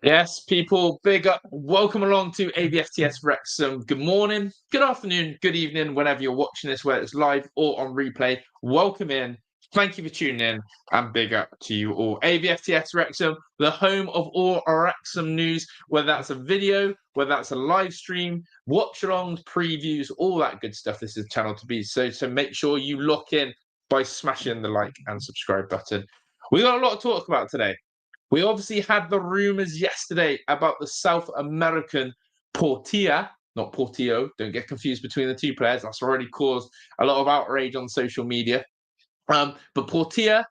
Yes, people, big up. Welcome along to AVFTS Wrexham. Good morning, good afternoon, good evening, whenever you're watching this, whether it's live or on replay. Welcome in. Thank you for tuning in, and big up to you all. AVFTS Wrexham, the home of all Wrexham news, whether that's a video, whether that's a live stream, watch-alongs, previews, all that good stuff. This is the channel to be. So make sure you lock in by smashing the like and subscribe button. We got a lot to talk about today. We obviously had the rumours yesterday about the South American Portilla, not Portillo. Don't get confused between the two players. That's already caused a lot of outrage on social media. But Portilla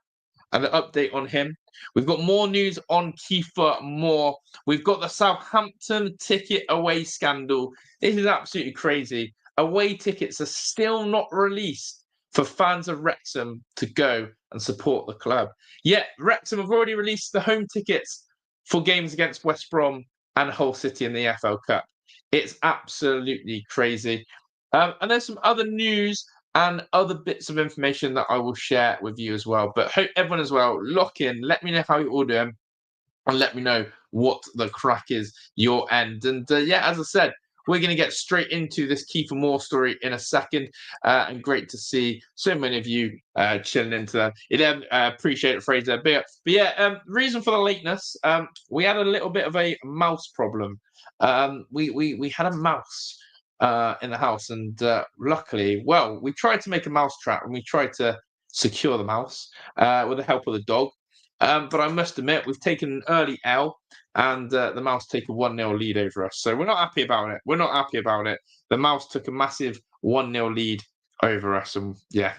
and the update on him. We've got more news on Kieffer Moore. We've got the Southampton ticket away scandal. This is absolutely crazy. Away tickets are still not released for fans of Wrexham to go and support the club. Yet Wrexham have already released the home tickets for games against West Brom and Hull City in the FL Cup. It's absolutely crazy. And there's some other news and other bits of information that I will share with you as well. But hope everyone as well, lock in, let me know how you're all doing, and let me know what the crack is your end. And yeah, as I said, we're going to get straight into this Kieffer Moore story in a second. And great to see so many of you chilling into that. Appreciate it, Fraser. But yeah, reason for the lateness, we had a little bit of a mouse problem. We had a mouse in the house, and luckily, well, we tried to make a mouse trap and we tried to secure the mouse with the help of the dog. But I must admit, we've taken an early L, and the mouse take a 1-0 lead over us. So we're not happy about it. We're not happy about it. The mouse took a massive 1-0 lead over us, and yeah,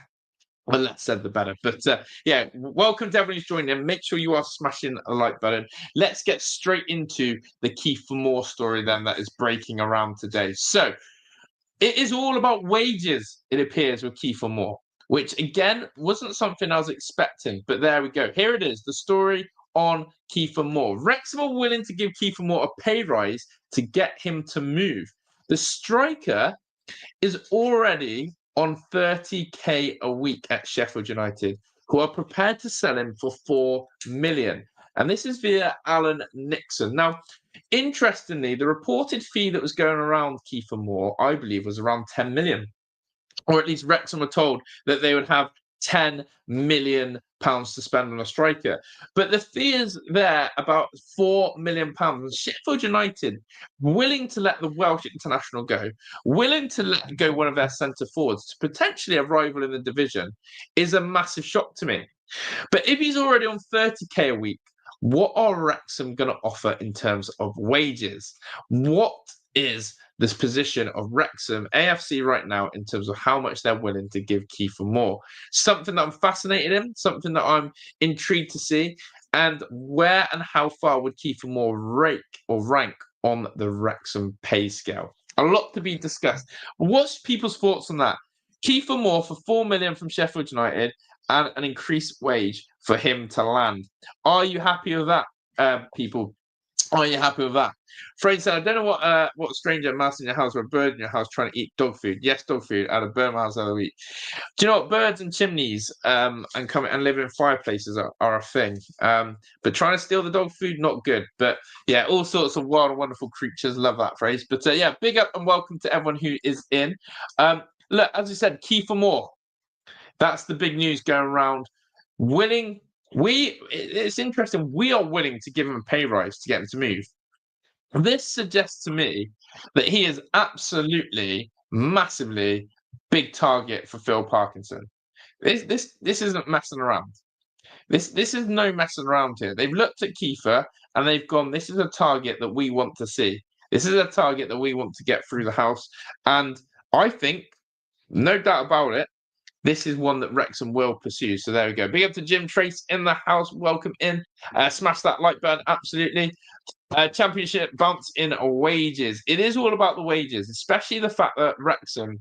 the less said, the better. But yeah, welcome to everyone who's joining in. Make sure you are smashing a like button. Let's get straight into the Kieffer Moore story then that is breaking around today. So it is all about wages, it appears, with Kieffer Moore, which again wasn't something I was expecting. But there we go. Here it is, the story on Kieffer Moore. Wrexham are willing to give Kieffer Moore a pay rise to get him to move. The striker is already on 30k a week at Sheffield United, who are prepared to sell him for 4 million. And this is via Alan Nixon. Now, interestingly, the reported fee that was going around Kieffer Moore, I believe, was around 10 million. Or at least Wrexham were told that they would have 10 million pounds to spend on a striker. But the fee is there about 4 million pounds. Sheffield United willing to let the Welsh international go, willing to let go one of their centre forwards to potentially a rival in the division, is a massive shock to me. But if he's already on 30k a week, what are Wrexham going to offer in terms of wages? What is this position of Wrexham AFC right now in terms of how much they're willing to give Kieffer Moore? Something that I'm fascinated in, something that I'm intrigued to see, and where and how far would Kieffer Moore rank on the Wrexham pay scale? A lot to be discussed. What's people's thoughts on that? Kieffer Moore for 4 million from Sheffield United and an increased wage for him to land. Are you happy with that, people? Are you happy with that? Fraser said, I don't know what stranger mouse in your house or a bird in your house trying to eat dog food. Yes, dog food. I had a bird in my house the other week. Do you know what? Birds and chimneys and living in fireplaces are a thing. But trying to steal the dog food, not good. But yeah, all sorts of wild and wonderful creatures. Love that phrase. But yeah, big up and welcome to everyone who is in. Look, as I said, Kieffer Moore. That's the big news going around. It's interesting. We are willing to give him a pay rise to get him to move. This suggests to me that he is absolutely, massively big target for Phil Parkinson. This isn't messing around. This is no messing around here. They've looked at Kieffer and they've gone, this is a target that we want to see. This is a target that we want to get through the house. And I think, no doubt about it, this is one that Wrexham will pursue. So there we go. Big up to Jim Trace in the house. Welcome in. Smash that like button. Absolutely. Championship bounce in wages. It is all about the wages, especially the fact that Wrexham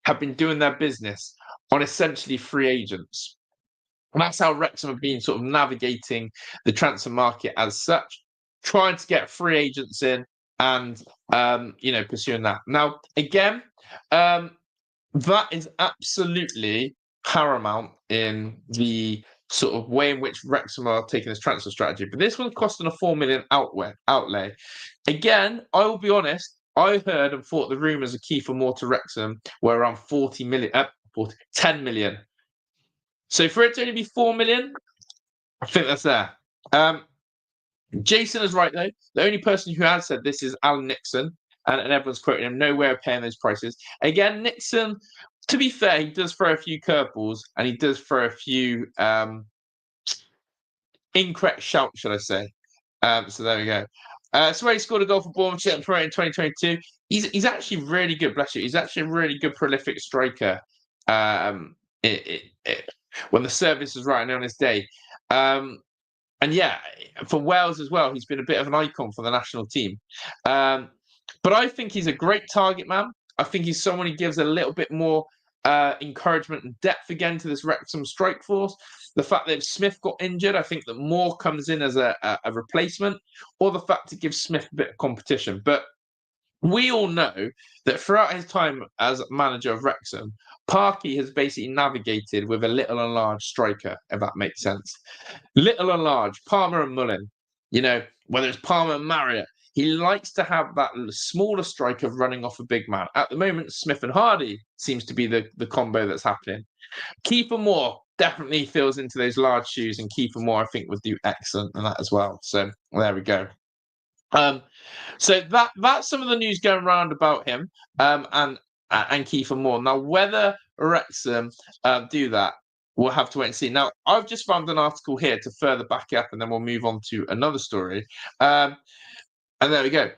have been doing their business on essentially free agents. And that's how Wrexham have been sort of navigating the transfer market as such, trying to get free agents in and, pursuing that. Now, again, that is absolutely paramount in the sort of way in which Wrexham are taking this transfer strategy. But this one's costing a 4 million outlay. Again, I will be honest, I heard and thought the rumours of Kieffer Moore to Wrexham were around 10 million. So for it to only be 4 million, I think that's there. Jason is right, though. The only person who has said this is Alan Nixon, and everyone's quoting him, no way of paying those prices. Again, Nixon, to be fair, he does throw a few curveballs, and he does throw a few incorrect shouts, should I say. So there we go. So he scored a goal for Bournemouth in 2022. He's actually really good, bless you. He's actually a really good prolific striker when the service is right and on his day. And yeah, for Wales as well, he's been a bit of an icon for the national team. But I think he's a great target man. I think he's someone who gives a little bit more encouragement and depth again to this Wrexham strike force. The fact that if Smith got injured, I think that Moore comes in as a replacement, or the fact it gives Smith a bit of competition. But we all know that throughout his time as manager of Wrexham, Parky has basically navigated with a little and large striker, if that makes sense. Little and large, Palmer and Mullin, whether it's Palmer and Marriott, he likes to have that smaller striker running off a big man. At the moment, Smith and Hardy seems to be the combo that's happening. Kieffer Moore definitely fills into those large shoes, and Kieffer Moore, I think, would do excellent in that as well. So there we go. So that's some of the news going around about him and Kieffer Moore. Now, whether Wrexham do that, we'll have to wait and see. Now, I've just found an article here to further back it up, and then we'll move on to another story. And there we go.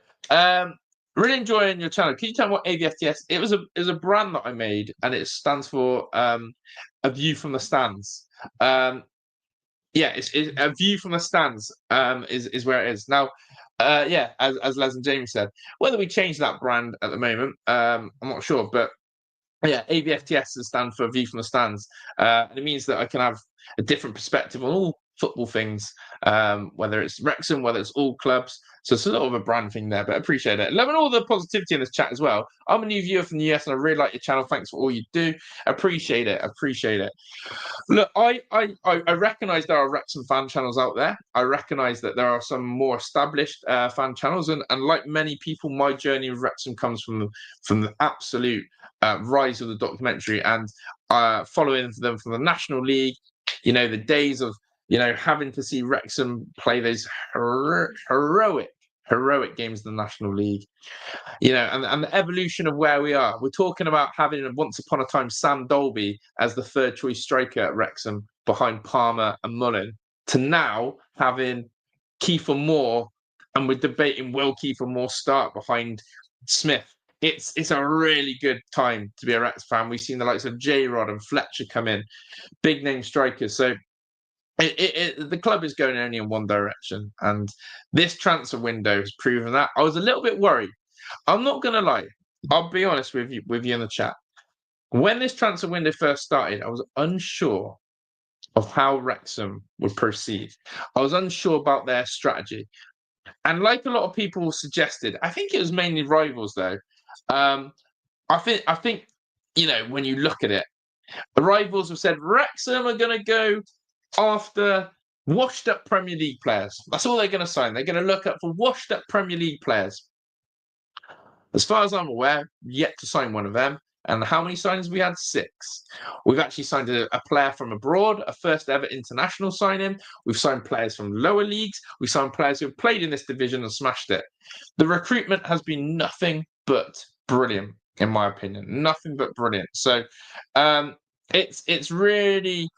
Really enjoying your channel. Can you tell me what AVFTS? It was a brand that I made, and it stands for a view from the stands. It's a view from the stands is where it is now. As Les and Jamie said, whether we change that brand at the moment, I'm not sure, but yeah, AVFTS stands for View from the Stands, and it means that I can have a different perspective on all football things, whether it's Wrexham, whether it's all clubs. So it's a little of a brand thing there, but I appreciate it. Loving all the positivity in this chat as well. I'm a new viewer from the US, and I really like your channel. Thanks for all you do. Appreciate it. Look, I recognise there are Wrexham fan channels out there. I recognise that there are some more established fan channels, and like many people, my journey with Wrexham comes from the absolute rise of the documentary and following them from the National League. The days of having to see Wrexham play those heroic games in the National League, and the evolution of where we are. We're talking about having once upon a time Sam Dolby as the third choice striker at Wrexham behind Palmer and Mullin, to now having Kieffer Moore, and we're debating will Kieffer Moore start behind Smith. It's a really good time to be a Wrexham fan. We've seen the likes of J-Rod and Fletcher come in, big name strikers. So the club is going only in one direction, and this transfer window has proven that. I was a little bit worried. I'm not going to lie. I'll be honest with you in the chat. When this transfer window first started, I was unsure of how Wrexham would proceed. I was unsure about their strategy. And like a lot of people suggested, I think it was mainly rivals though. I think when you look at it, the rivals have said Wrexham are going to go after washed up Premier League players. That's all they're going to sign. They're going to look up for washed up Premier League players. As far as I'm aware, yet to sign one of them. And how many signings we had? 6. We've actually signed a player from abroad, a first ever international signing. We've signed players from lower leagues. We've signed players who have played in this division and smashed it. The recruitment has been nothing but brilliant, in my opinion. Nothing but brilliant. So it's really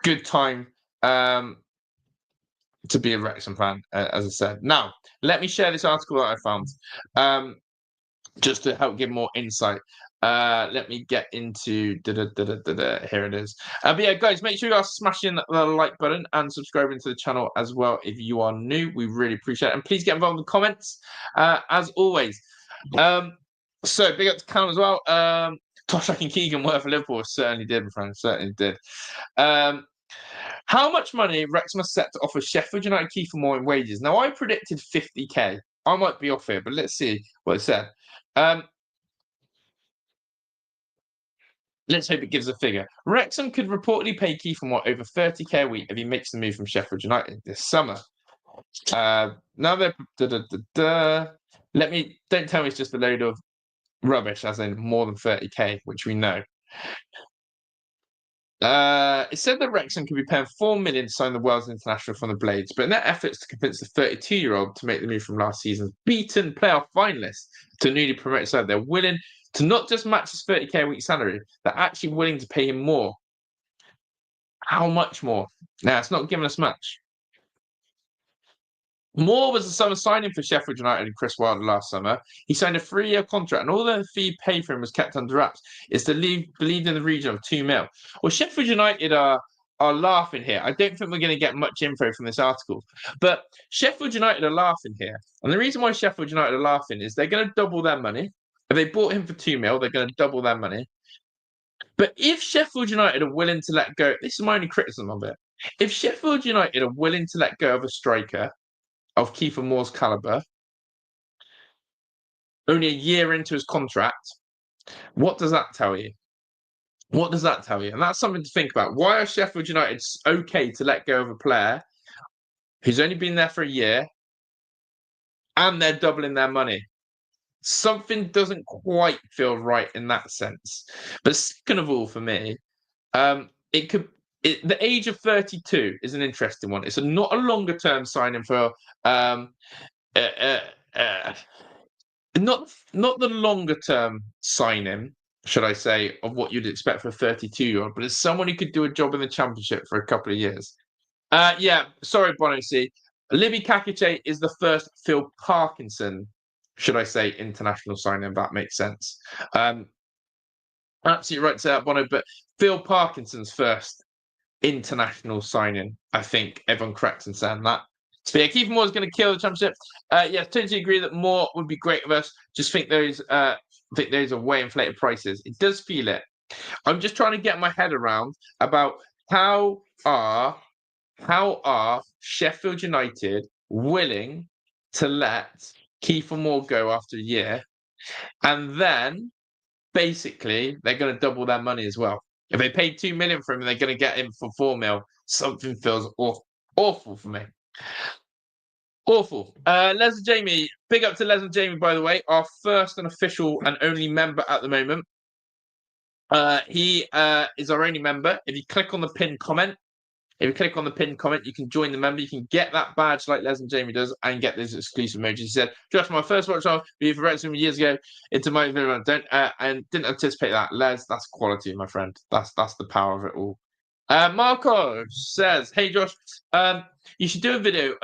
good time to be a Wrexham fan, as I said. Now, let me share this article that I found just to help give more insight. Let me get into here it is. But yeah, guys, make sure you are smashing the like button and subscribing to the channel as well if you are new. We really appreciate it. And please get involved in the comments, as always. So big up to Callum as well. Toshak and Keegan were for Liverpool. Certainly did, my friend. Certainly did. How much money Wrexham are set to offer Sheffield United Kieffer Moore in wages? Now, I predicted 50k. I might be off here, but let's see what it said. Let's hope it gives a figure. Wrexham could reportedly pay Kieffer Moore over 30k a week if he makes the move from Sheffield United this summer. Now they're don't tell me it's just a load of rubbish, as in more than 30k, which we know. It said that Wrexham could be paying 4 million to sign the Wales international from the Blades, but in their efforts to convince the 32-year-old to make the move from last season's beaten playoff finalist to a newly promoted side, they're willing to not just match his 30k a week salary, they're actually willing to pay him more. How much more? Now, it's not giving us much. Moore was the summer signing for Sheffield United and Chris Wilder last summer. He signed a 3-year contract, and all the fee paid for him was kept under wraps. It's believed in the region of 2 mil. Well, Sheffield United are laughing here. I don't think we're going to get much info from this article, but Sheffield United are laughing here. And the reason why Sheffield United are laughing is they're going to double their money. If they bought him for 2 mil, they're going to double their money. But if Sheffield United are willing to let go, this is my only criticism of it. If Sheffield United are willing to let go of a striker of Kieffer Moore's calibre, only a year into his contract, what does that tell you? What does that tell you? And that's something to think about. Why are Sheffield United okay to let go of a player who's only been there for a year and they're doubling their money? Something doesn't quite feel right in that sense. But second of all, for me, the age of 32 is an interesting one. It's not a longer term signing for not the longer term signing, should I say, of what you'd expect for a 32-year-old, but it's someone who could do a job in the Championship for a couple of years. Yeah, sorry, Bono C. Libby Kakic is the first Phil Parkinson, should I say, international signing, if that makes sense. Absolutely right to say that, Bono, but Phil Parkinson's first international signing, I think everyone correct in saying that. So yeah, Kieffer Moore is going to kill the Championship. Yeah, totally agree that Moore would be great with us. Just think those are way inflated prices. It does feel it. I'm just trying to get my head around about how are Sheffield United willing to let Kieffer Moore go after a year, and then basically they're going to double their money as well. If they paid 2 million for him and they're going to get him for 4 mil, something feels awful for me. Awful. Les and Jamie, big up to Les and Jamie, by the way, our first and official and only member at the moment. He is our only member. If you click on the pinned comment, you can join the member. You can get that badge like Les and Jamie does and get those exclusive emojis. He said, Josh, my first watch on for Wrexham years ago into my video. And didn't anticipate that. Les, that's quality, my friend. That's the power of it all. Marco says, hey, Josh, you should do a video.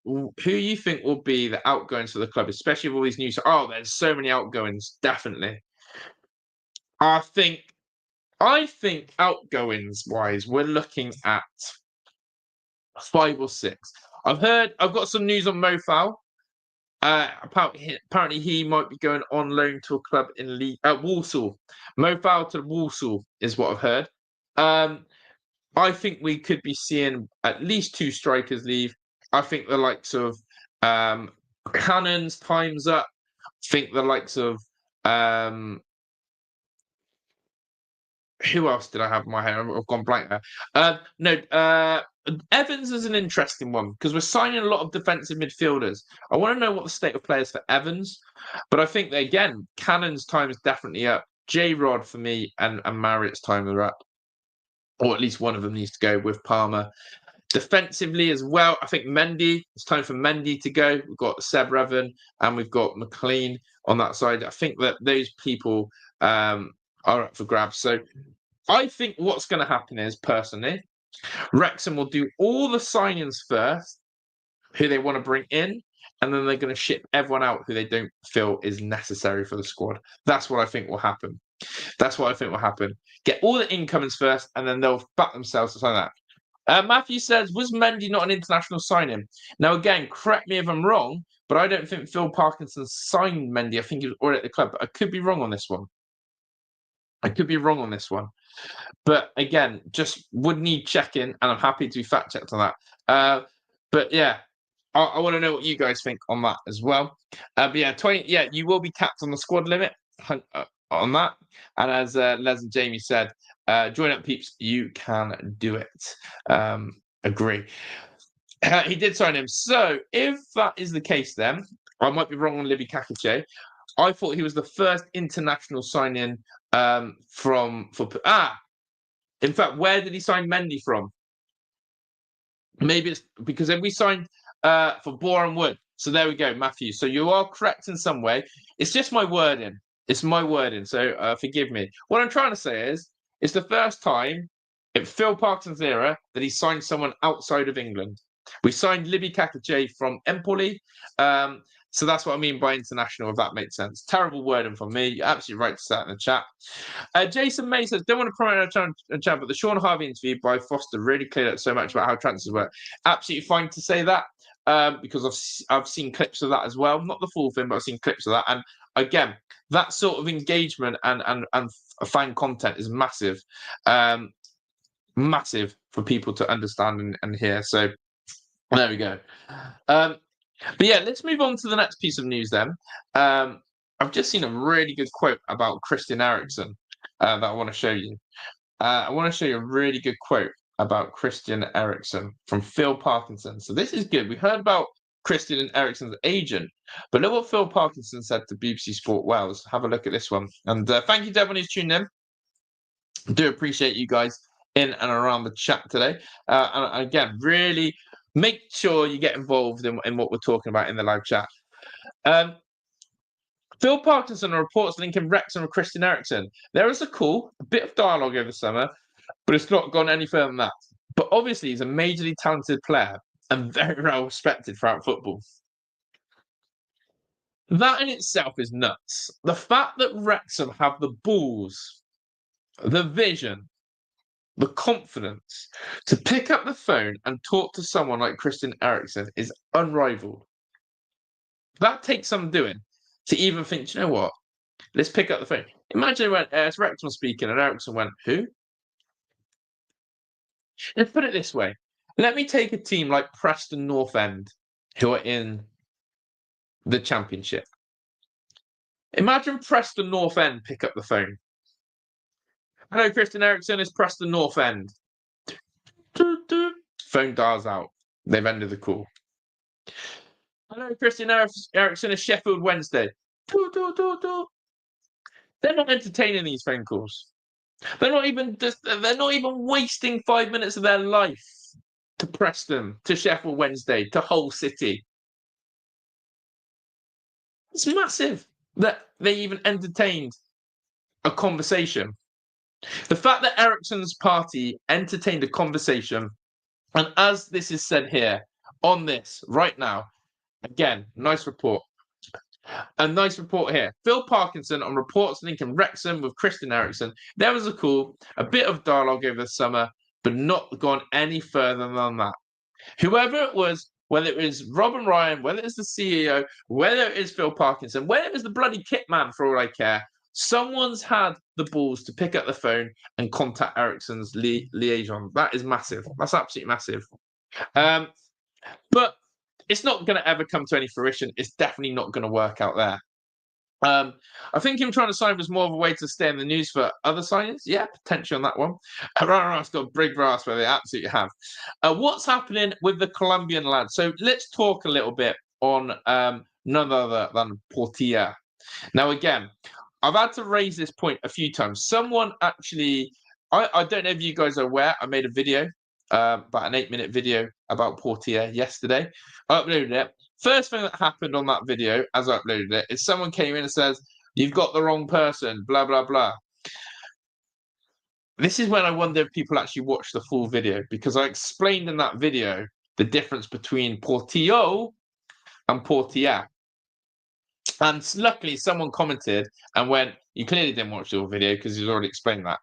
Who you think will be the outgoings for the club, especially with all these news? Oh, there's so many outgoings, definitely. I think outgoings wise, we're looking at 5 or 6. I've got some news on Mofal. Apparently he might be going on loan to a club in Walsall. Mofal to Walsall is what I've heard. I think we could be seeing at least 2 strikers leave. I think the likes of Cannon's time's up. I think the likes of who else did I have in my head? I've gone blank there. Evans is an interesting one because we're signing a lot of defensive midfielders. I want to know what the state of play is for Evans, but I think that, again, Cannon's time is definitely up. J-Rod for me and Marriott's time are up, or at least one of them needs to go with Palmer. Defensively as well, I think Mendy, it's time for Mendy to go. We've got Seb Revan and we've got McLean on that side. I think that those people are up for grabs. So I think what's going to happen is, personally, Wrexham will do all the signings first, who they want to bring in, and then they're going to ship everyone out who they don't feel is necessary for the squad. That's what I think will happen. Get all the incomings first, and then they'll back themselves to sign that. Matthew says, was Mendy not an international signing? Now, again, correct me if I'm wrong, but I don't think Phil Parkinson signed Mendy. I think he was already at the club, but I could be wrong on this one. But again, just would need checking, and I'm happy to be fact checked on that. But yeah, I want to know what you guys think on that as well. But yeah, 20. Yeah, you will be capped on the squad limit. on that. And as Les and Jamie said, join up, peeps. You can do it. Agree. He did sign him. So if that is the case, then I might be wrong on Libby Kakache. I thought he was the first international signing in fact, where did he sign Mendy from? Maybe it's because then we signed for Boreham Wood. So there we go, Matthew. So you are correct in some way. It's just my wording. It's my wording. So forgive me. What I'm trying to say is, it's the first time in Phil Parkinson's era that he signed someone outside of England. We signed Libby Kakache from Empoli. So that's what I mean by international, if that makes sense. Terrible wording from me. You're absolutely right to say that in the chat. Jason May says, don't want to promote our channel, but the Sean Harvey interview by Foster really cleared up so much about how transfers work. Absolutely fine to say that because I've seen clips of that as well. Not the full thing, but I've seen clips of that. And again, that sort of engagement and fan content is massive. Massive for people to understand and hear. So there we go. But yeah, let's move on to the next piece of news then. I've just seen a really good quote about Christian Eriksen that I want to show you. I want to show you a really good quote about Christian Eriksen from Phil Parkinson. So this is good. We heard about Christian Eriksen's agent, but look what Phil Parkinson said to BBC Sport Wales. Have a look at this one. And thank you to everyone who's tuned in. I do appreciate you guys in and around the chat today. And again, really make sure you get involved in what we're talking about in the live chat. Phil Parkinson reports linking Wrexham with Christian Eriksen. There is a bit of dialogue over the summer, but it's not gone any further than that. But obviously, he's a majorly talented player and very well respected throughout football. That in itself is nuts. The fact that Wrexham have the balls, the vision, the confidence to pick up the phone and talk to someone like Christian Eriksen is unrivaled. That takes some doing to even think, you know what? Let's pick up the phone. Imagine when Wrexham was speaking and Eriksen went, who? Let's put it this way. Let me take a team like Preston North End, who are in the Championship. Imagine Preston North End pick up the phone. Hello, Christian Eriksen, it's Preston North End. Phone dials out. They've ended the call. Hello, Christian Eriksen, it's Sheffield Wednesday. They're not entertaining these phone calls. They're not even wasting 5 minutes of their life to Preston, to Sheffield Wednesday, to Hull City. It's massive that they even entertained a conversation. The fact that Eriksen's party entertained a conversation, and as this is said here on this right now, again, nice report. A nice report here. Phil Parkinson on reports linking Wrexham with Christian Eriksen. There was a bit of dialogue over the summer, but not gone any further than that. Whoever it was, whether it was Rob and Ryan, whether it's the CEO, whether it is Phil Parkinson, whether it was the bloody kit man for all I care, someone's had the balls to pick up the phone and contact Eriksen's liaison. That is massive. That's absolutely massive. But it's not going to ever come to any fruition. It's definitely not going to work out there. I think him trying to sign was more of a way to stay in the news for other signings. Yeah, potentially on that one. Rara's got big brass where they absolutely have. What's happening with the Colombian lad? So let's talk a little bit on none other than Portilla. Now, again, I've had to raise this point a few times. Someone actually, I don't know if you guys are aware, I made a video, about an 8-minute video about Portilla yesterday. I uploaded it. First thing that happened on that video, as I uploaded it, is someone came in and says, you've got the wrong person, blah, blah, blah. This is when I wonder if people actually watch the full video, because I explained in that video the difference between Portillo and Portilla. And luckily, someone commented and went, you clearly didn't watch the video because he's already explained that.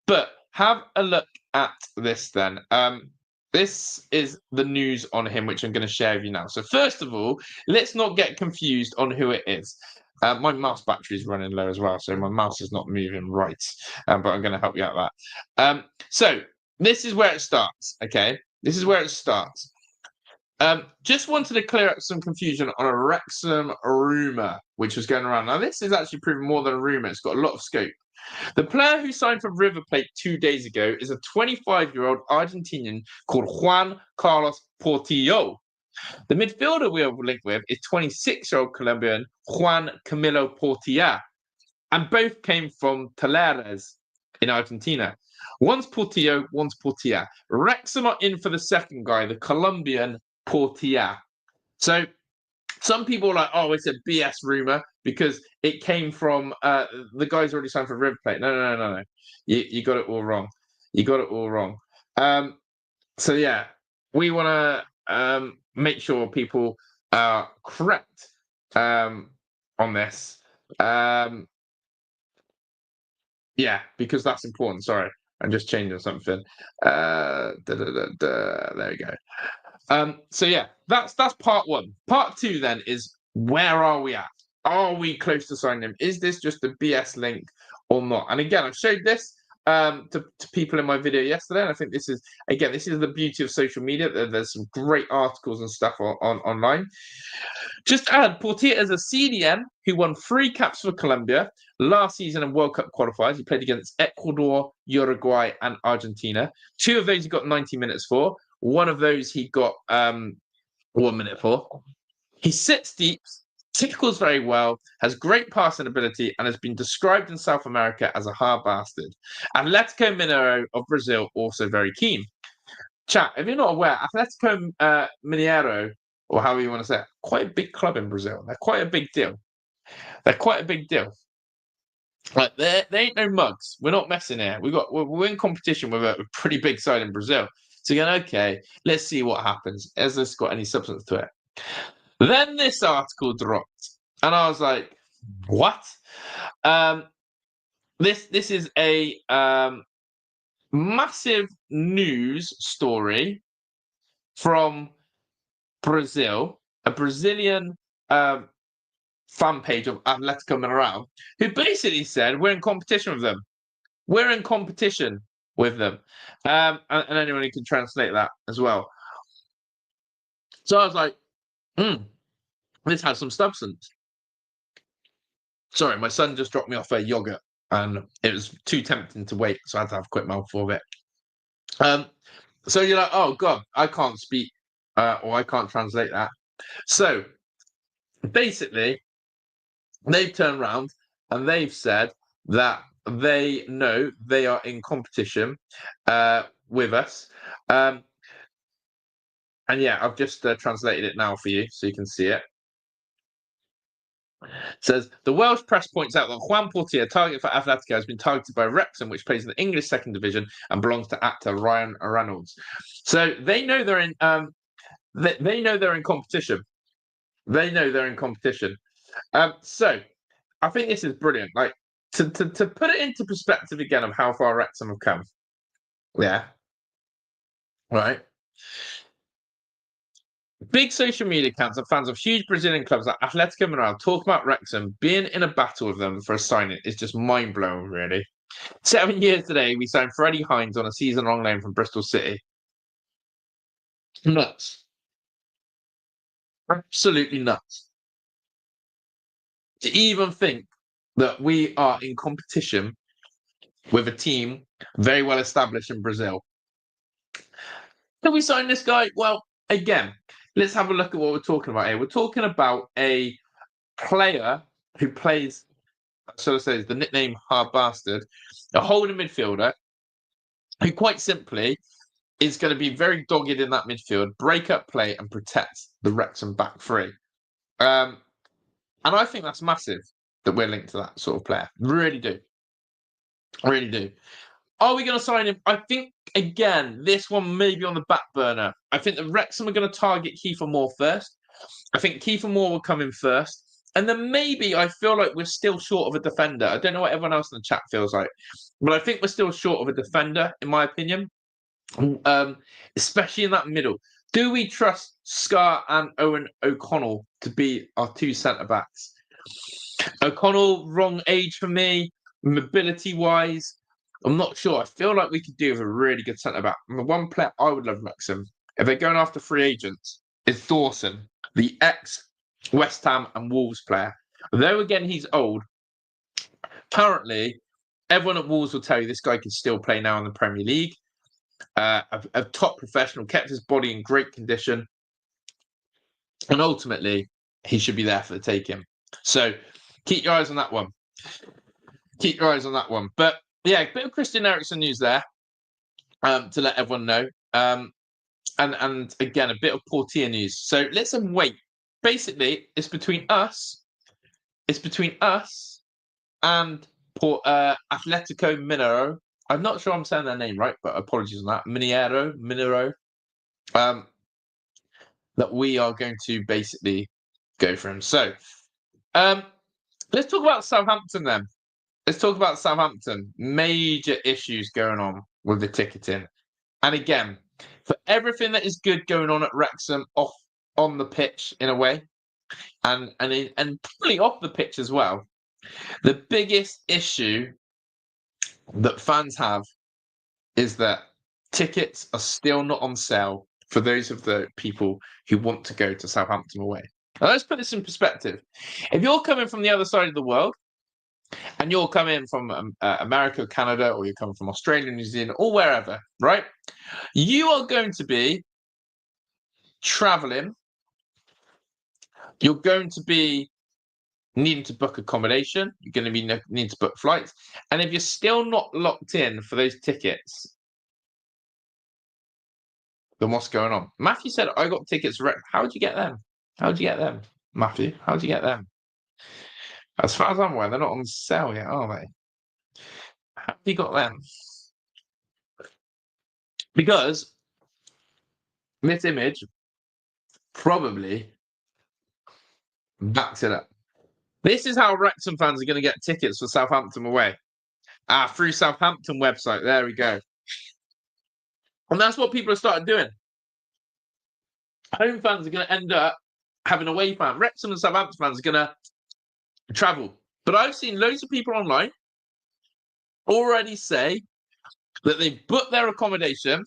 But have a look at this then. This is the news on him, which I'm going to share with you now. So first of all, let's not get confused on who it is. My mouse battery is running low as well, so my mouse is not moving right. But I'm going to help you out with that. So this is where it starts, okay? This is where it starts. Just wanted to clear up some confusion on a Wrexham rumour, which was going around. Now, this is actually proven more than a rumour. It's got a lot of scope. The player who signed for River Plate 2 days ago is a 25-year-old Argentinian called Juan Carlos Portillo. The midfielder we are linked with is 26-year-old Colombian Juan Camilo Portilla, and both came from Talleres in Argentina. One's Portillo, one's Portilla. Wrexham are in for the second guy, the Colombian Portilla. So some people are like, oh, it's a BS rumor because it came from the guy's already signed for River Plate. No. You got it all wrong. You got it all wrong. So yeah, we want to make sure people are correct on this. Yeah, because that's important. Sorry, I'm just changing something. There we go. So yeah, that's part one. Part two then is, where are we at? Are we close to signing him? Is this just a BS link or not? And again, I showed this to people in my video yesterday, and I think this is the beauty of social media. There's some great articles and stuff on online. Just to add, Portilla is a CDM who won 3 caps for Colombia last season in World Cup qualifiers. He played against Ecuador, Uruguay, and Argentina. 2 of those he got 90 minutes for. One of those he got 1 minute for. He sits deep, tackles very well, has great passing ability, and has been described in South America as a hard bastard. Atletico Mineiro of Brazil also very keen. Chat, if you're not aware, Atletico Mineiro, or however you want to say it, quite a big club in Brazil. They're quite a big deal. Like, they ain't no mugs. We're not messing here. We're in competition with a pretty big side in Brazil. So you're going, okay, let's see what happens. Has this got any substance to it? Then this article dropped, and I was like, what? This is a massive news story from Brazil, a Brazilian fan page of Atletico Mineiro, who basically said, we're in competition with them. We're in competition with them. And anyone who can translate that as well. So I was like, this has some substance. Sorry, my son just dropped me off a yogurt, and it was too tempting to wait, so I had to have a quick mouthful of it. So you're like, oh, God, I can't speak, or I can't translate that. So basically, they've turned around and they've said that they know they are in competition with us. And yeah, I've just translated it now for you so you can see it. It says, the Welsh press points out that Juan Portilla, target for Atletico, has been targeted by Wrexham, which plays in the English second division and belongs to actor Ryan Reynolds. So they know they're in they know they're in competition. They know they're in competition. So I think this is brilliant. Like, to put it into perspective again of how far Wrexham have come. Yeah. Right. Big social media accounts and fans of huge Brazilian clubs like Atletico Mineiro talk about Wrexham being in a battle with them for a signing is just mind-blowing, really. 7 years today, we signed Freddie Hines on a season-long loan from Bristol City. Nuts. Absolutely nuts. To even think that we are in competition with a team very well established in Brazil. Can we sign this guy? Well, again, let's have a look at what we're talking about here. We're talking about a player who plays, so to say, the nickname Hard Bastard, a holding midfielder who quite simply is going to be very dogged in that midfield, break up play and protect the Wrexham back three. And I think that's massive that we're linked to that sort of player. Really do. Really do. Are we going to sign him? I think, again, this one may be on the back burner. I think the Wrexham are going to target Kieffer Moore first. I think Kieffer Moore will come in first. And then maybe I feel like we're still short of a defender. I don't know what everyone else in the chat feels like. But I think we're still short of a defender, in my opinion. Especially in that middle. Do we trust Scar and Owen O'Connell to be our 2 centre-backs? O'Connell, wrong age for me, mobility-wise. I'm not sure. I feel like we could do with a really good centre-back. And the one player I would love Wrexham, if they're going after free agents, is Dawson, the ex-West Ham and Wolves player. Though, again, he's old, currently, everyone at Wolves will tell you this guy can still play now in the Premier League. A top professional, kept his body in great condition. And ultimately, he should be there for the taking. So keep your eyes on that one. Keep your eyes on that one. But yeah, a bit of Christian Eriksen news there to let everyone know. And again, a bit of Portilla news. So let's wait. Basically, it's between us. It's between us and Atletico Mineiro. I'm not sure I'm saying their name right, but apologies on that. Mineiro. That we are going to basically go for him. So let's talk about Southampton then. Let's talk about Southampton. Major issues going on with the ticketing. And again, for everything that is good going on at Wrexham, off on the pitch in a way, and probably off the pitch as well, the biggest issue that fans have is that tickets are still not on sale for those of the people who want to go to Southampton away. Now, let's put this in perspective. If you're coming from the other side of the world, and you're coming from America, Canada, or you're coming from Australia, New Zealand, or wherever, right? You are going to be traveling. You're going to be needing to book accommodation. You're going to be needing to book flights. And if you're still not locked in for those tickets, then what's going on? Matthew said, I got tickets. How'd you get them? How'd you get them, Matthew? How'd you get them? As far as I'm aware, they're not on sale yet, are they? How have you got them? Because this image probably backs it up. This is how Wrexham fans are going to get tickets for Southampton away. Through Southampton website. There we go. And that's what people have started doing. Home fans are going to end up having away fans. Wrexham and Southampton fans are going to travel. But I've seen loads of people online already say that they've booked their accommodation.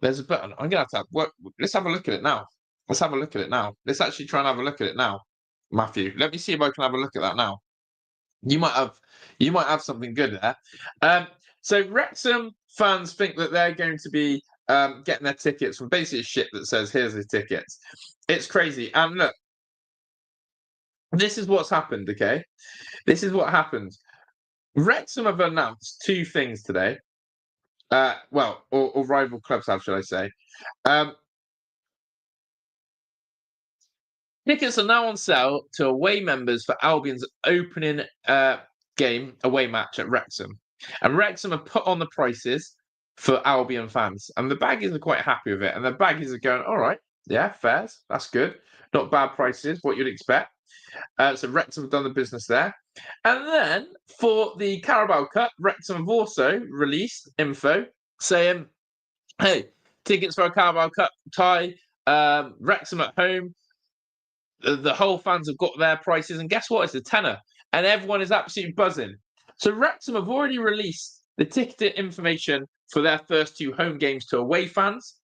There's a button. I'm going to have work. Let's have a look at it now. Let's have a look at it now. Let's actually try and have a look at it now, Matthew. Let me see if I can have a look at that now. You might have something good there. So Wrexham fans think that they're going to be getting their tickets from basically a ship that says, here's the tickets. It's crazy. And look, this is what's happened, okay? This is what happened. Wrexham have announced two things today. Or rival clubs have, shall I say. Tickets are now on sale to away members for Albion's opening game away match at Wrexham. And Wrexham have put on the prices for Albion fans. And the Baggies are quite happy with it. And the Baggies are going, all right, yeah, fairs, that's good. Not bad prices, what you'd expect. So Wrexham have done the business there. And then for the Carabao Cup, Wrexham have also released info saying, hey, tickets for a Carabao Cup tie, Wrexham at home. The whole fans have got their prices, and guess what? It's a tenner, and everyone is absolutely buzzing. So Wrexham have already released the ticketed information for their first two home games to away fans.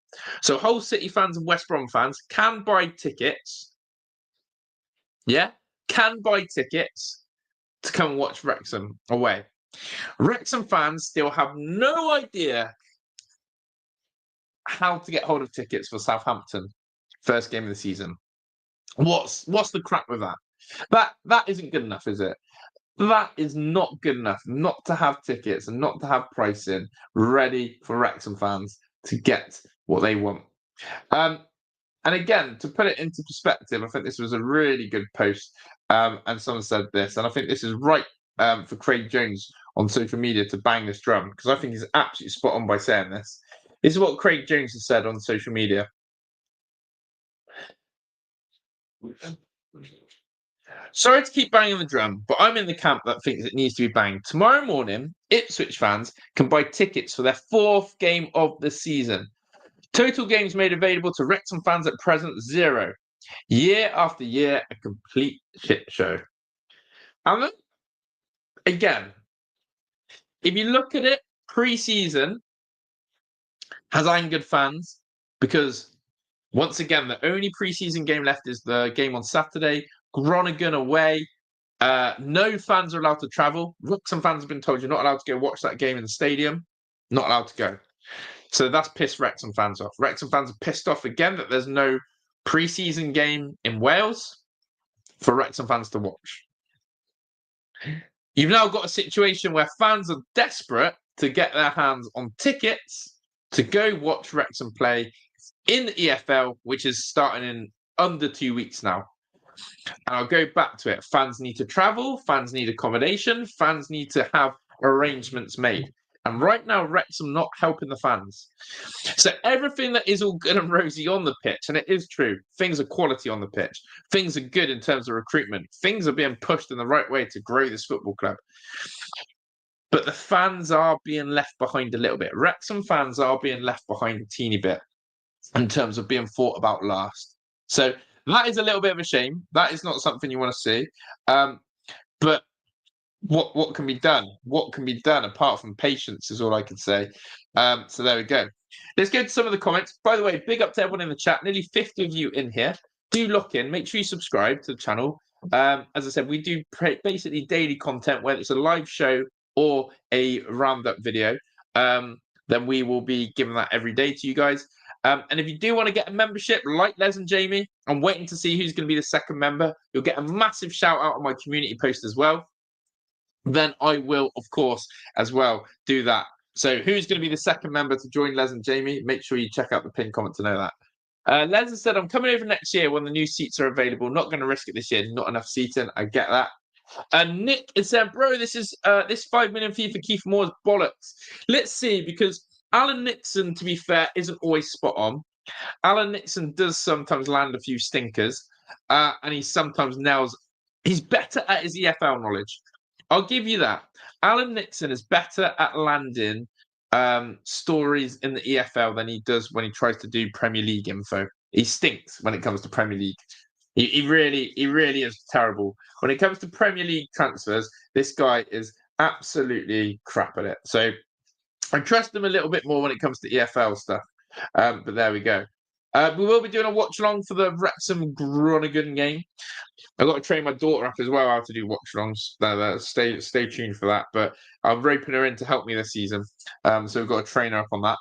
So Hull City fans and West Brom fans can buy tickets. Yeah, can buy tickets to come and watch Wrexham away. Wrexham fans still have no idea how to get hold of tickets for Southampton first game of the season. What's the crack with that? That isn't good enough, is it? That is not good enough not to have tickets and not to have pricing ready for Wrexham fans to get what they want. And again, to put it into perspective, I think this was a really good post. And someone said this, and I think this is right for Craig Jones on social media to bang this drum, because I think he's absolutely spot on by saying this. This is what Craig Jones has said on social media. Sorry to keep banging the drum, but I'm in the camp that thinks it needs to be banged. Tomorrow morning, Ipswich fans can buy tickets for their fourth game of the season. Total games made available to Wrexham fans at present, 0. Year after year, a complete shit show. And again, if you look at it, pre-season has angered fans. because once again, the only preseason game left is the game on Saturday. Groningen away. No fans are allowed to travel. Wrexham fans have been told you're not allowed to go watch that game in the stadium. Not allowed to go. So that's pissed Wrexham fans off. Wrexham fans are pissed off again that there's no preseason game in Wales for Wrexham fans to watch. You've now got a situation where fans are desperate to get their hands on tickets to go watch Wrexham play in the EFL, which is starting in under 2 weeks now. And I'll go back to it. Fans need to travel, fans need accommodation, fans need to have arrangements made. And right now, Wrexham not helping the fans. So everything that is all good and rosy on the pitch, and it is true, things are quality on the pitch. Things are good in terms of recruitment. Things are being pushed in the right way to grow this football club. But the fans are being left behind a little bit. Wrexham fans are being left behind a teeny bit in terms of being thought about last. So that is a little bit of a shame. That is not something you want to see. But what can be done? What can be done apart from patience is all I can say. So there we go. Let's go to some of the comments. By the way, big up to everyone in the chat. Nearly 50 of you in here. Do lock in. Make sure you subscribe to the channel. As I said, we do basically daily content, whether it's a live show or a roundup video. Then we will be giving that every day to you guys. And if you do want to get a membership like Les and Jamie, I'm waiting to see who's going to be the second member. You'll get a massive shout out on my community post as well. Then I will, of course, as well do that. So who's going to be the second member to join Les and Jamie? Make sure you check out the pinned comment to know that. Les has said, I'm coming over next year when the new seats are available. Not going to risk it this year. Not enough seating. I get that. And Nick has said, bro, this 5 million fee for Kieffer Moore is bollocks. Let's see, because Alan Nixon, to be fair, isn't always spot on. Alan Nixon does sometimes land a few stinkers, and he sometimes nails. He's better at his EFL knowledge. I'll give you that. Alan Nixon is better at landing stories in the EFL than he does when he tries to do Premier League info. He stinks when it comes to Premier League. He really is terrible. When it comes to Premier League transfers, this guy is absolutely crap at it. So I trust him a little bit more when it comes to EFL stuff. But there we go. We will be doing a watch along for the Wrexham Groningen game. I've got to train my daughter up as well how to do watch alongs. Stay tuned for that. But I'm roping her in to help me this season. So we've got to train her up on that.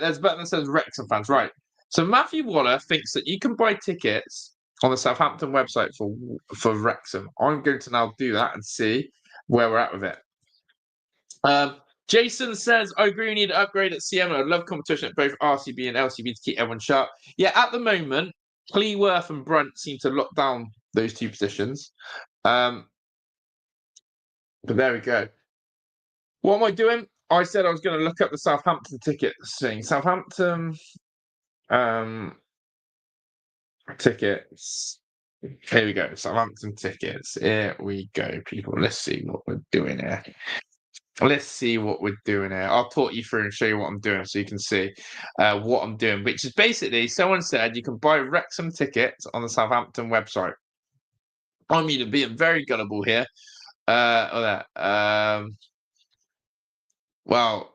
There's a button that says Wrexham fans. Right. So Matthew Waller thinks that you can buy tickets on the Southampton website for Wrexham. I'm going to now do that and see where we're at with it. Jason says, I agree we need an upgrade at CM. I'd love competition at both RCB and LCB to keep everyone sharp. Yeah, at the moment, Cleworth and Brunt seem to lock down those two positions. But there we go. What am I doing? I said I was going to look up the Southampton tickets thing. Southampton tickets. Here we go. Southampton tickets. Here we go, people. Let's see what we're doing here. I'll talk you through and show you what I'm doing so you can see what I'm doing, which is basically someone said you can buy Wrexham tickets on the Southampton website. I'm either being very gullible here well,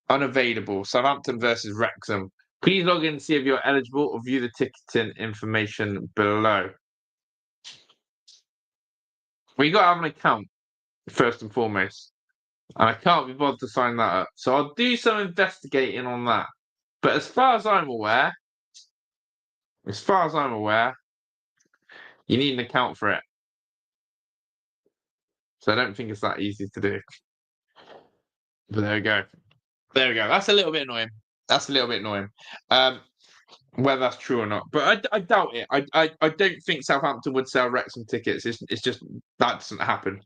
unavailable. Southampton versus Wrexham. Please log in and see if you're eligible or view the ticketing information below. Well, you got to have an account, first and foremost. And I can't be bothered to sign that up. So I'll do some investigating on that. But as far as I'm aware, you need an account for it. So I don't think it's that easy to do. But there we go. That's a little bit annoying. Whether that's true or not. But I doubt it. I don't think Southampton would sell Wrexham tickets. It's just that doesn't happen.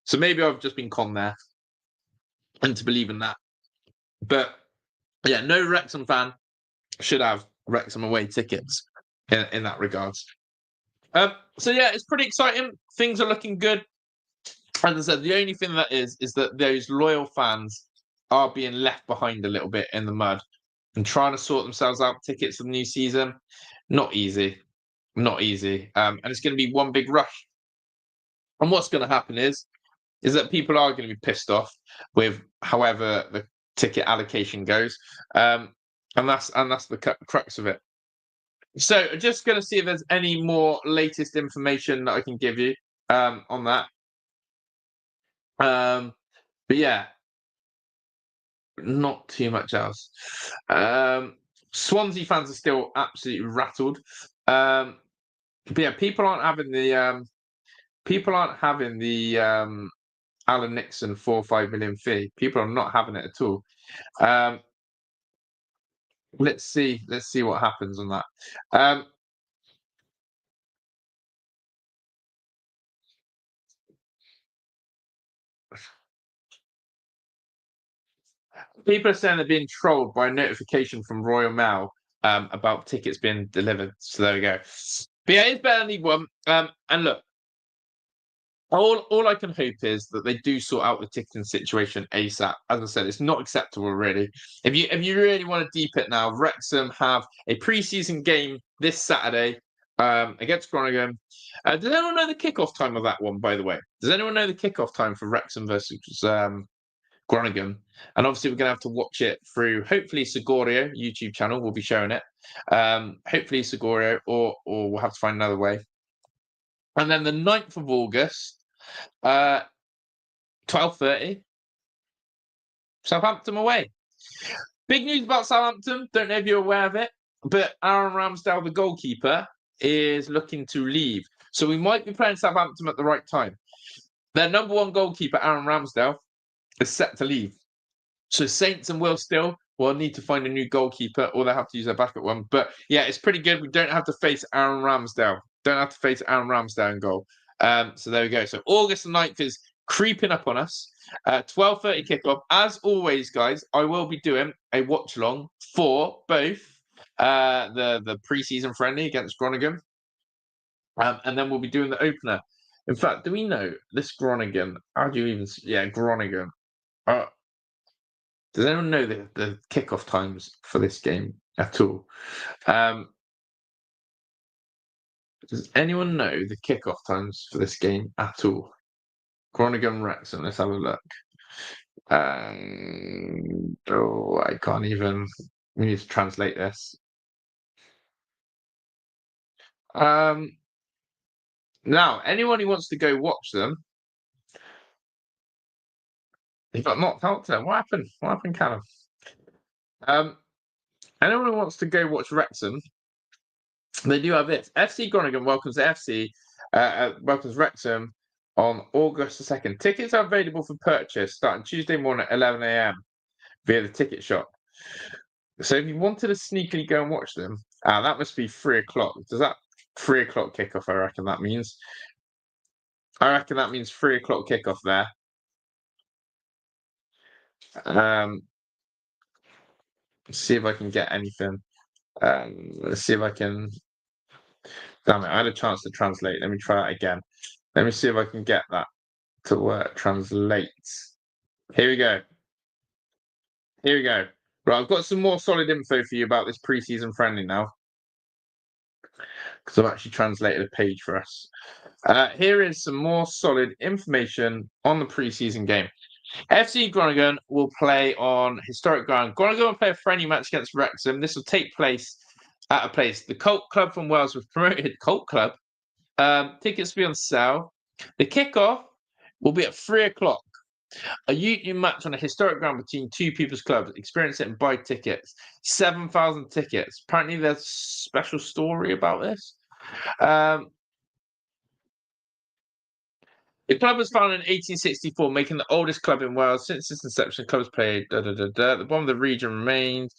So maybe I've just been conned there into believing that. But yeah, no Wrexham fan should have Wrexham away tickets in that regards. So yeah, it's pretty exciting. Things are looking good. As I said, the only thing that is that those loyal fans are being left behind a little bit in the mud and trying to sort themselves out tickets for the new season. Not easy. And it's going to be one big rush. And what's going to happen is that people are going to be pissed off with however the ticket allocation goes, and that's the crux of it. So just going to see if there's any more latest information that I can give you on that. But yeah, not too much else. Swansea fans are still absolutely rattled. But yeah, people aren't having the Alan Nixon 4 or 5 million fee. People are not having it at all. Let's see what happens on that. People are saying they're being trolled by a notification from Royal Mail about tickets being delivered. So there we go. But yeah, it's better than League One. And look, all I can hope is that they do sort out the ticketing situation ASAP. As I said, it's not acceptable, really. If you really want to deep it now, Wrexham have a preseason game this Saturday against Groningen. Does anyone know the kickoff time of that one, by the way? Does anyone know the kickoff time for Wrexham versus Groningen? And obviously, we're going to have to watch it through, hopefully, Sigorio YouTube channel will be showing it. Hopefully, Sigorio, or we'll have to find another way. And then the 9th of August, 12:30, Southampton away. Big news about Southampton. Don't know if you're aware of it, but Aaron Ramsdale, the goalkeeper, is looking to leave. So we might be playing Southampton at the right time. Their number one goalkeeper, Aaron Ramsdale, is set to leave. So Saints and Will Still will need to find a new goalkeeper, or they'll have to use their backup one. But yeah, it's pretty good. We don't have to face Aaron Ramsdale. In goal. So there we go. So August the 9th is creeping up on us. 12:30 kickoff. As always, guys, I will be doing a watch along for both the preseason friendly against Groningen, and then we'll be doing the opener. In fact, do we know this Groningen? How do you even? Yeah, Groningen. Does anyone know the kickoff times for this game at all? Does anyone know the kickoff times for this game at all? Groningen Wrexham. Let's have a look. I can't even. We need to translate this. Now, anyone who wants to go watch them, they got knocked out today. What happened? What happened, Callum? Anyone who wants to go watch Wrexham, they do have this. FC Groningen welcomes Wrexham on August the 2nd. Tickets are available for purchase starting Tuesday morning at 11 a.m. via the ticket shop. So if you wanted to sneakily go and watch them, that must be 3 o'clock. Does that 3 o'clock kickoff? I reckon that means 3 o'clock kickoff there. Let's see if I can get anything. Let's see if I can. Damn it! I had a chance to translate. Let me try it again. Let me see if I can get that to work. Translate. Here we go. Right, I've got some more solid info for you about this preseason friendly now, because I've actually translated a page for us. Here is some more solid information on the preseason game. FC Groningen will play on historic ground. Groningen will play a friendly match against Wrexham. This will take place at a place. The Cult Club from Wales was promoted. Cult Club. Tickets will be on sale. The kickoff will be at 3 o'clock. A union match on a historic ground between two people's clubs. Experience it and buy tickets. 7,000 tickets. Apparently, there's a special story about this. The club was founded in 1864, making the oldest club in Wales. Since its inception, clubs played the bottom of the region remains.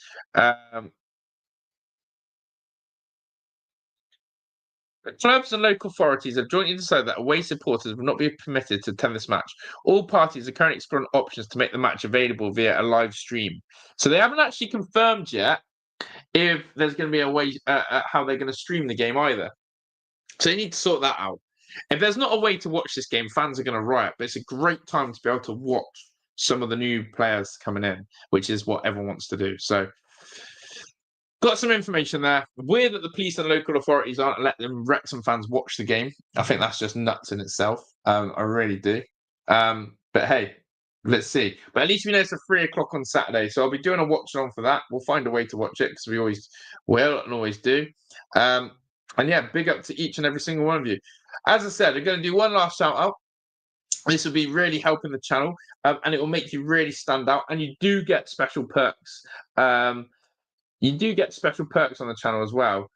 The clubs and local authorities have jointly decided that away supporters will not be permitted to attend this match. All parties are currently exploring options to make the match available via a live stream. So they haven't actually confirmed yet if there's going to be a way how they're going to stream the game either. So they need to sort that out. If there's not a way to watch this game, fans are going to riot. But it's a great time to be able to watch some of the new players coming in, which is what everyone wants to do. So, got some information there. Weird that the police and local authorities aren't letting Wrexham fans watch the game. I think that's just nuts in itself. I really do. But hey, Let's see. But at least we know it's at 3 o'clock on Saturday. So I'll be doing a watch on for that. We'll find a way to watch it because we always will and always do. And yeah, big up to each and every single one of you. As I said, I'm going to do one last shout out. This will be really helping the channel, and it will make you really stand out. And you do get special perks. You do get special perks on the channel as well.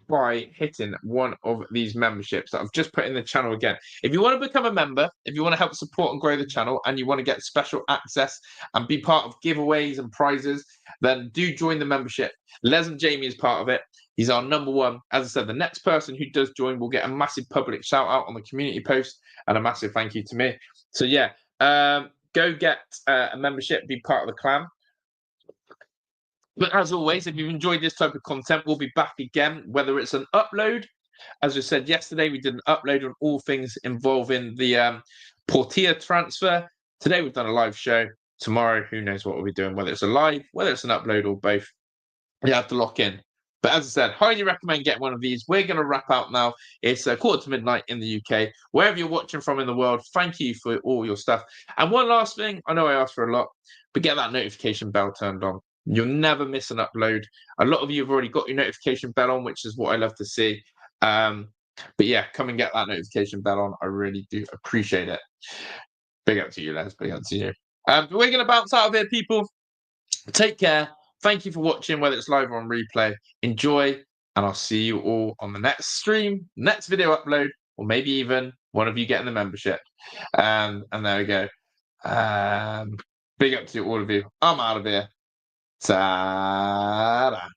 By hitting one of these memberships that I've just put in the channel again. If you want to become a member, if you want to help support and grow the channel, and you want to get special access and be part of giveaways and prizes, then do join the membership. Les and Jamie is part of it. He's our number one. As I said, the next person who does join will get a massive public shout out on the community post and a massive thank you to me. So yeah, go get a membership, be part of the clan. But as always, if you've enjoyed this type of content, we'll be back again, whether it's an upload. As we said yesterday, we did an upload on all things involving the Portilla transfer. Today, we've done a live show. Tomorrow, who knows what we'll be doing, whether it's a live, whether it's an upload, or both. You have to lock in. But as I said, highly recommend getting one of these. We're going to wrap out now. It's 1:45 in the UK. Wherever you're watching from in the world, thank you for all your stuff. And one last thing, I know I asked for a lot, but get that notification bell turned on. You'll never miss an upload. A lot of you have already got your notification bell on, which is what I love to see. But yeah, come and get that notification bell on. I really do appreciate it. Big up to you, Les. Big up to you. But we're going to bounce out of here, people. Take care. Thank you for watching, whether it's live or on replay. Enjoy, and I'll see you all on the next stream, next video upload, or maybe even one of you getting the membership. And there we go. Big up to all of you. I'm out of here. Ta-da.